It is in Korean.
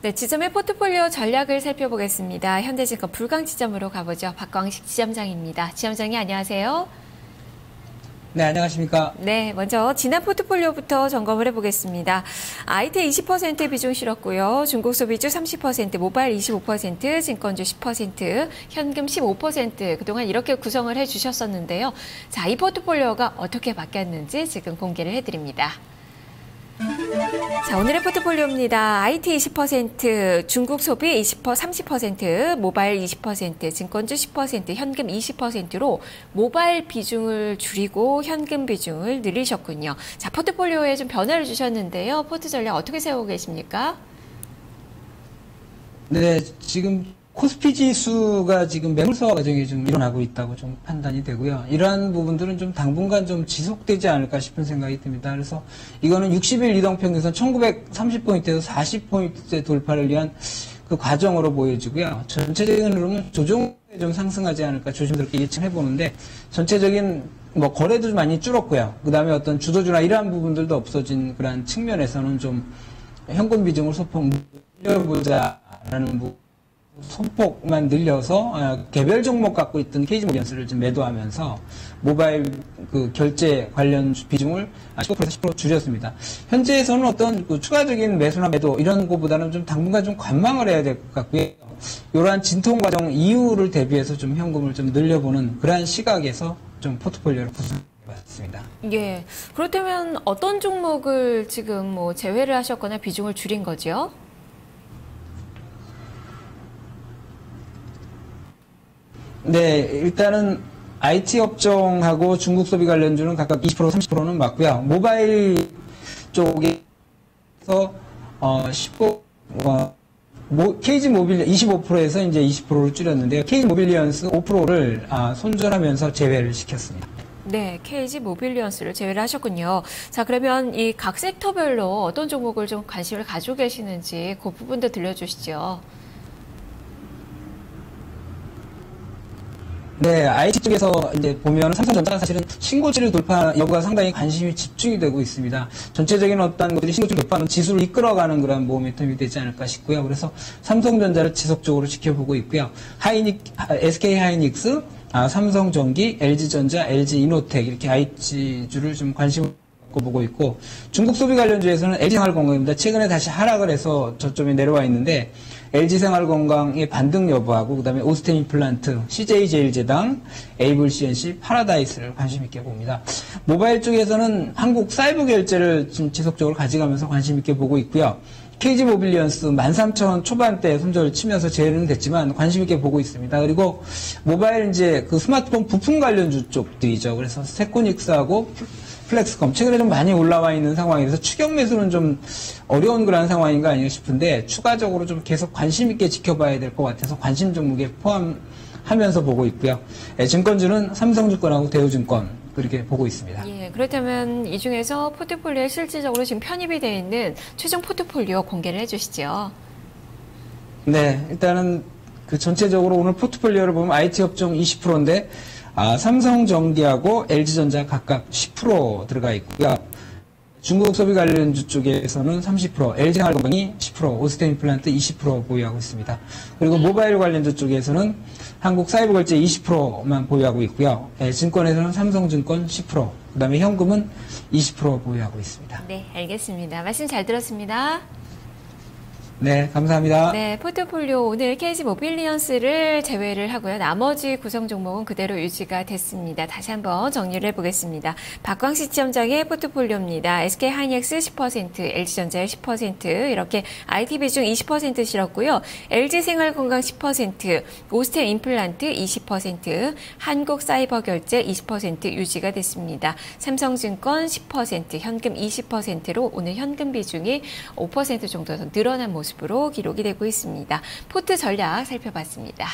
네, 지점의 포트폴리오 전략을 살펴보겠습니다. 현대증권 불광 지점으로 가보죠. 박광식 지점장입니다. 지점장님 안녕하세요. 네, 안녕하십니까. 네, 먼저 지난 포트폴리오부터 점검을 해보겠습니다. IT 20% 비중 실었고요. 중국 소비주 30%, 모바일 25%, 증권주 10%, 현금 15% 그동안 이렇게 구성을 해주셨었는데요. 자, 이 포트폴리오가 어떻게 바뀌었는지 지금 공개를 해드립니다. 자, 오늘의 포트폴리오입니다. IT 20%, 중국 소비 30%, 모바일 20%, 증권주 10%, 현금 20%로 모바일 비중을 줄이고 현금 비중을 늘리셨군요. 자, 포트폴리오에 좀 변화를 주셨는데요. 포트 전략 어떻게 세우고 계십니까? 네, 지금 코스피 지수가 지금 매물서 과정이 좀 일어나고 있다고 좀 판단이 되고요. 이러한 부분들은 좀 당분간 좀 지속되지 않을까 싶은 생각이 듭니다. 그래서 이거는 60일 이동평균선 1930포인트에서 40포인트 돌파를 위한 그 과정으로 보여지고요. 전체적인 흐름은 조정에 좀 상승하지 않을까 조심스럽게 예측해 보는데 전체적인 뭐 거래도 좀 많이 줄었고요. 그 다음에 어떤 주도주나 이러한 부분들도 없어진 그런 측면에서는 좀 현금 비중을 소폭 늘려보자라는 부분. 소폭만 늘려서 개별 종목 갖고 있던 KG모비언스를 좀 매도하면서 모바일 그 결제 관련 비중을 15%에서 10% 줄였습니다. 현재에서는 어떤 그 추가적인 매수나 매도 이런 거보다는 좀 당분간 좀 관망을 해야 될 것 같고요. 이러한 진통 과정 이후를 대비해서 좀 현금을 좀 늘려보는 그러한 시각에서 좀 포트폴리오를 구성해봤습니다. 예. 그렇다면 어떤 종목을 지금 뭐 제외를 하셨거나 비중을 줄인 거죠? 네, 일단은 IT 업종하고 중국 소비 관련주는 각각 20%, 30%는 맞고요. 모바일 쪽에서 KG 모빌 25%에서 이제 20%를 줄였는데요. KG 모빌리언스 5%를 손절하면서 제외를 시켰습니다. 네, KG 모빌리언스를 제외를 하셨군요. 자, 그러면 이 각 섹터별로 어떤 종목을 좀 관심을 가지고 계시는지 그 부분도 들려주시죠. 네, IT 쪽에서 이제 보면 삼성전자가 사실은 신고지를 돌파 여부가 상당히 관심이 집중이 되고 있습니다. 전체적인 어떤 것들이 신고지를 돌파하는 지수를 이끌어가는 그런 모멘텀이 되지 않을까 싶고요. 그래서 삼성전자를 지속적으로 지켜보고 있고요. SK 하이닉스, 삼성전기, LG전자, LG이노텍 이렇게 IT주를 좀 관심을 갖고 보고 있고 중국 소비 관련주에서는 LG생활건강입니다. 최근에 다시 하락을 해서 저점에 내려와 있는데 LG생활건강의 반등 여부하고 그다음에 오스템 임플란트, CJ제일제당, 에이블 CNC, 파라다이스를 관심 있게 봅니다. 모바일 쪽에서는 한국 사이버 결제를 좀 지속적으로 가져가면서 관심 있게 보고 있고요. KG 모빌리언스 13,000원 초반대 손절을 치면서 제외는 됐지만 관심 있게 보고 있습니다. 그리고 모바일 이제 그 스마트폰 부품 관련주 쪽들이죠. 그래서 세코닉스하고 플렉스컴 최근에 좀 많이 올라와 있는 상황이라서 추격 매수는 좀 어려운 그런 상황인가 아닌가 싶은데 추가적으로 좀 계속 관심 있게 지켜봐야 될 것 같아서 관심 종목에 포함하면서 보고 있고요. 증권주는 삼성증권하고 대우증권 그렇게 보고 있습니다. 예, 그렇다면 이 중에서 포트폴리오에 실질적으로 지금 편입이 되어 있는 최종 포트폴리오 공개를 해주시죠. 네, 일단은 그 전체적으로 오늘 포트폴리오를 보면 IT 업종 20%인데 삼성전기하고 LG전자 각각 10% 들어가 있고요. 중국 소비 관련주 쪽에서는 30%, LG생활건강이 10%, 오스템 임플란트 20% 보유하고 있습니다. 그리고 모바일 관련주 쪽에서는 한국사이버결제 20%만 보유하고 있고요. 증권에서는 삼성증권 10%, 그 다음에 현금은 20% 보유하고 있습니다. 네, 알겠습니다. 말씀 잘 들었습니다. 네, 감사합니다. 네, 포트폴리오 오늘 KG 모빌리언스를 제외를 하고요. 나머지 구성 종목은 그대로 유지가 됐습니다. 다시 한번 정리를 해보겠습니다. 박광식 지점장의 포트폴리오입니다. SK 하이닉스 10%, LG전자 10% 이렇게 IT 비중 20% 실었고요. LG생활건강 10%, 오스템 임플란트 20%, 한국사이버결제 20% 유지가 됐습니다. 삼성증권 10%, 현금 20%로 오늘 현금 비중이 5% 정도 더 늘어난 모습으로 기록이 되고 있습니다. 포트 전략 살펴봤습니다.